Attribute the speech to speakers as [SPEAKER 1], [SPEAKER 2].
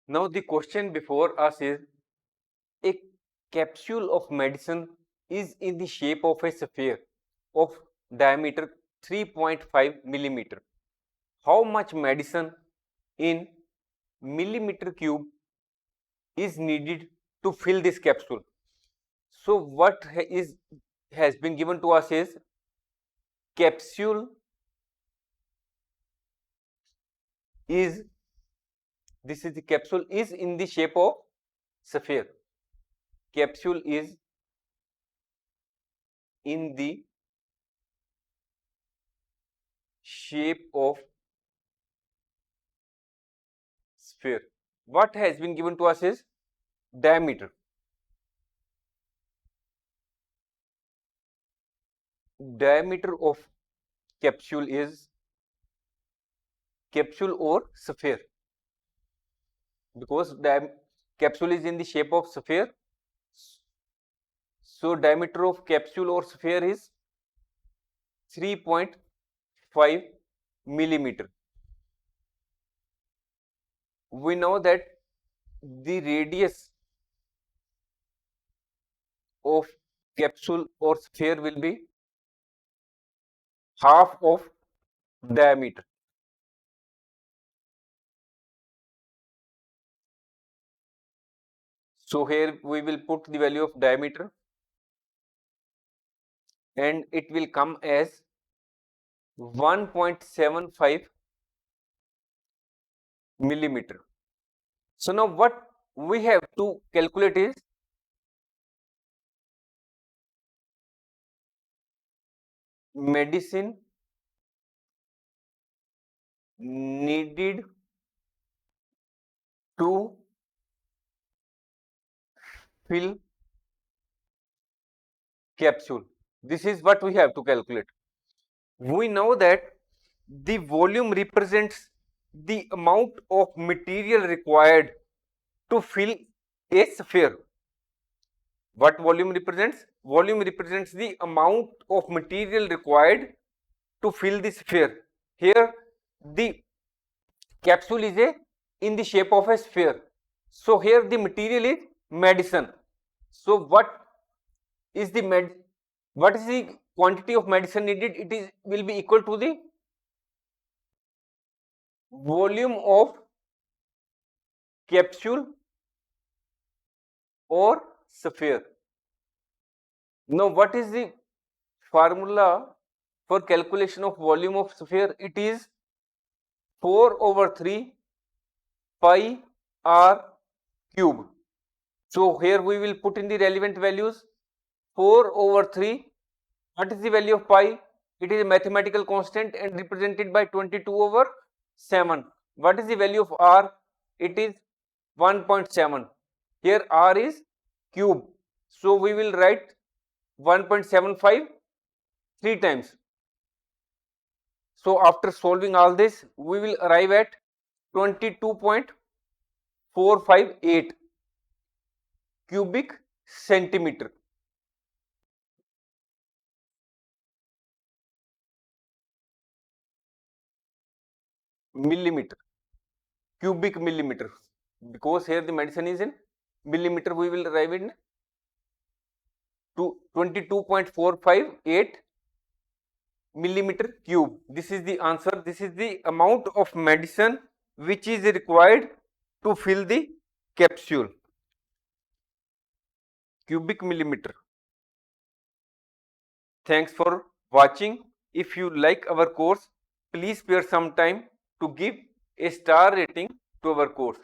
[SPEAKER 1] Now the question before us is, a capsule of medicine is in the shape of a sphere of diameter 3.5 millimeter. How much medicine in millimeter cube is needed to fill this capsule? So what has been given to us is capsule is, this is the capsule is in the shape of sphere. Capsule is in the shape of sphere. What has been given to us is diameter. Diameter of capsule is capsule or sphere, because capsule is in the shape of sphere. So diameter of capsule or sphere is 3.5 millimeter. We know that the radius of capsule or sphere will be half of diameter. So here we will put the value of diameter and it will come as 1.75 millimeter. So now what we have to calculate is medicine needed to fill capsule. This is what we have to calculate. We know that the volume represents the amount of material required to fill a sphere. What volume represents? Volume represents the amount of material required to fill the sphere. Here the capsule is in the shape of a sphere. So here the material is medicine. So what is the quantity of medicine needed? It is will be equal to the volume of capsule or sphere. Now what is the formula for calculation of volume of sphere? It is 4/3 pi r cube. So here we will put in the relevant values. 4/3. What is the value of pi? It is a mathematical constant and represented by 22/7. What is the value of r? It is 1.7. Here r is cube. So we will write 1.75 3 times. So after solving all this, we will arrive at 22.458 cubic centimeter. Millimeter, cubic millimeter, because here the medicine is in millimeter, we will arrive in to 22.458 millimeter cube. This is the answer. This is the amount of medicine which is required to fill the capsule. Cubic millimeter. Thanks for watching. If you like our course, please spare some time to give a star rating to our course.